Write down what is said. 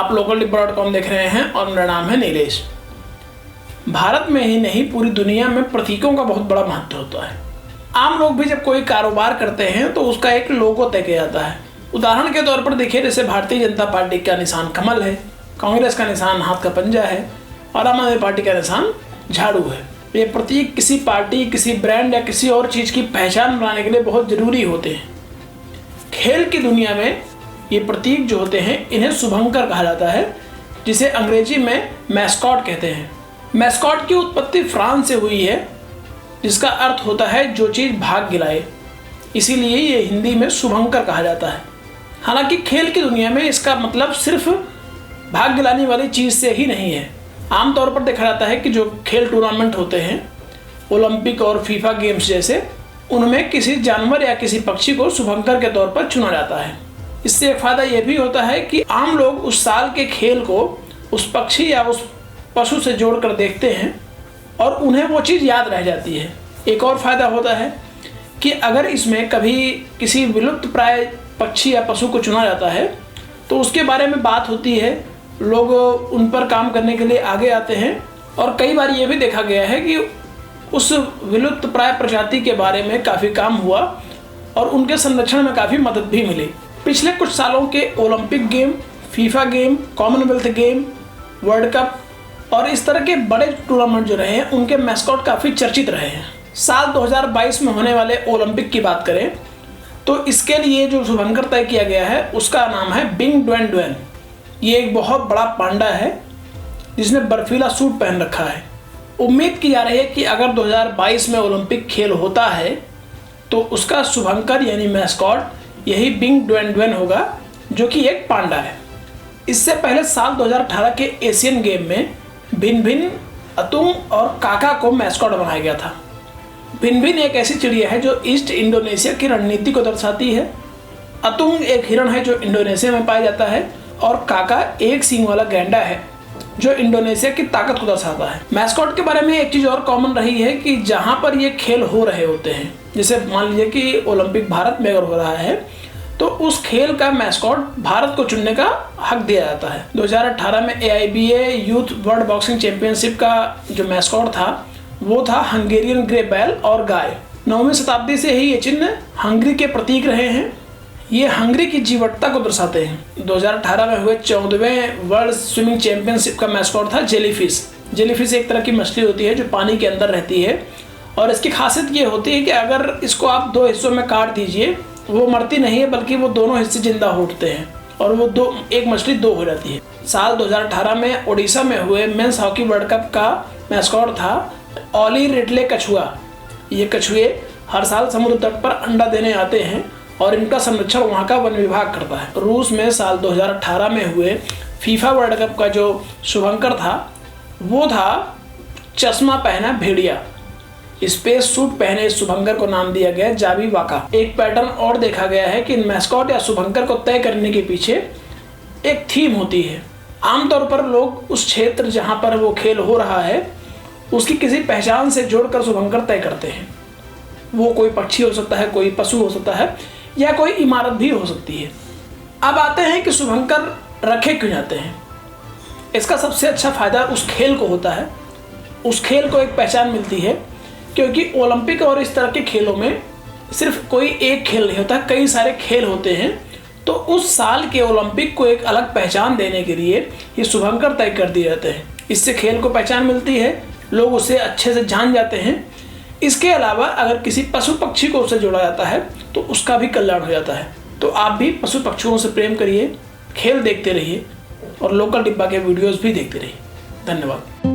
आप लोकलडिब्बा.com देख रहे हैं और मेरा नाम है नीलेश। भारत में ही नहीं पूरी दुनिया में प्रतीकों का बहुत बड़ा महत्व होता है। आम लोग भी जब कोई कारोबार करते हैं तो उसका एक लोगो तय किया जाता है। उदाहरण के तौर पर देखिए, जैसे भारतीय जनता पार्टी का निशान कमल है, कांग्रेस का निशान हाथ का पंजा है और आम आदमी पार्टी का निशान झाड़ू है। ये प्रतीक किसी पार्टी, किसी ब्रांड या किसी और चीज़ की पहचान बनाने के लिए बहुत ज़रूरी होते हैं। खेल की दुनिया में ये प्रतीक जो होते हैं इन्हें शुभंकर कहा जाता है, जिसे अंग्रेजी में मैस्कॉट कहते हैं। मैस्कॉट की उत्पत्ति फ्रांस से हुई है, जिसका अर्थ होता है जो चीज़ भाग्य लाए, इसीलिए ये हिंदी में शुभंकर कहा जाता है। हालांकि खेल की दुनिया में इसका मतलब सिर्फ भाग्य लाने वाली चीज़ से ही नहीं है। आमतौर पर देखा जाता है कि जो खेल टूर्नामेंट होते हैं, ओलंपिक और फीफा गेम्स जैसे, उनमें किसी जानवर या किसी पक्षी को शुभंकर के तौर पर चुना जाता है। इससे एक फ़ायदा यह भी होता है कि आम लोग उस साल के खेल को उस पक्षी या उस पशु से जोड़कर देखते हैं और उन्हें वो चीज़ याद रह जाती है। एक और फ़ायदा होता है कि अगर इसमें कभी किसी विलुप्त प्राय पक्षी या पशु को चुना जाता है तो उसके बारे में बात होती है, लोग उन पर काम करने के लिए आगे आते हैं और कई बार ये भी देखा गया है कि उस विलुप्त प्राय प्रजाति के बारे में काफ़ी काम हुआ और उनके संरक्षण में काफ़ी मदद भी मिली। पिछले कुछ सालों के Olympic game, FIFA game, Commonwealth game, world cup और इस तरह के बड़े टूर्नामेंट जो रहे हैं उनके मैस्कॉट काफ़ी चर्चित रहे हैं। साल 2022 में होने वाले ओलंपिक की बात करें तो इसके लिए जो शुभंकर तय किया गया है उसका नाम है बिंग ड्वेन ड्वेन। ये एक बहुत बड़ा पांडा है जिसने बर्फीला सूट पहन रखा है। उम्मीद की जा रही है कि अगर 2022 में ओलंपिक खेल होता है तो उसका शुभंकर यानी मैस्कॉट यही बिंग ड्वेन ड्वेन होगा, जो कि एक पांडा है। इससे पहले साल 2018 के एशियन गेम में भिन भिन, अतुंग और काका को मैस्कॉट बनाया गया था। भिन भिन एक ऐसी चिड़िया है जो ईस्ट इंडोनेशिया की रणनीति को दर्शाती है। अतुंग एक हिरण है जो इंडोनेशिया में पाया जाता है और काका एक सींग वाला गैंडा है जो इंडोनेशिया की ताकत को दर्शाता है। मैस्कॉट के बारे में एक चीज़ और कॉमन रही है कि जहाँ पर ये खेल हो रहे होते हैं, जैसे मान लीजिए कि ओलंपिक भारत में अगर हो रहा है तो उस खेल का मैस्कॉट भारत को चुनने का हक दिया जाता है। 2018 में AIBA youth world boxing championship का जो मैस्कॉट था वो था हंगेरियन ग्रे बैल और गाय। 9वीं शताब्दी से ही ये चिन्ह हंगरी के प्रतीक रहे हैं। ये हंगरी की जीवटता को दर्शाते हैं। 2018 में हुए 14वें वर्ल्ड स्विमिंग चैंपियनशिप का मैस्कॉट था जेलीफिश। जेलीफिश एक तरह की मछली होती है जो पानी के अंदर रहती है और इसकी खासियत ये होती है कि अगर इसको आप 2 हिस्सों में काट दीजिए, वो मरती नहीं है बल्कि वो दोनों हिस्से जिंदा हो उठते हैं और वो एक मछली 2 हो जाती है। साल 2018 में ओडिशा में हुए मेंस हॉकी वर्ल्ड कप का मैस्कॉट था ऑली रिडले कछुआ। ये कछुए हर साल समुद्र तट पर अंडा देने आते हैं और इनका संरक्षण वहाँ का वन विभाग करता है। रूस में साल 2018 में हुए फीफा वर्ल्ड कप का जो शुभंकर था वो था चश्मा पहना भेड़िया। स्पेस सूट पहने इस शुभंकर को नाम दिया गया जाबी वाका। एक पैटर्न और देखा गया है कि मैस्कॉट या शुभंकर को तय करने के पीछे एक थीम होती है। आमतौर पर लोग उस क्षेत्र जहाँ पर वो खेल हो रहा है उसकी किसी पहचान से जोड़कर शुभंकर तय करते हैं। वो कोई पक्षी हो सकता है, कोई पशु हो सकता है या कोई इमारत भी हो सकती है। अब आते हैं कि शुभंकर रखे क्यों जाते हैं। इसका सबसे अच्छा फ़ायदा उस खेल को होता है। उस खेल को एक पहचान मिलती है क्योंकि ओलंपिक और इस तरह के खेलों में सिर्फ कोई एक खेल नहीं होता, कई सारे खेल होते हैं। तो उस साल के ओलंपिक को एक अलग पहचान देने के लिए ये शुभंकर तय कर दिए जाते हैं। इससे खेल को पहचान मिलती है, लोग उसे अच्छे से जान जाते हैं। इसके अलावा अगर किसी पशु पक्षी को उससे जोड़ा जाता है तो उसका भी कल्याण हो जाता है। तो आप भी पशु पक्षियों से प्रेम करिए, खेल देखते रहिए और लोकल डिब्बा के वीडियोस भी देखते रहिए। धन्यवाद।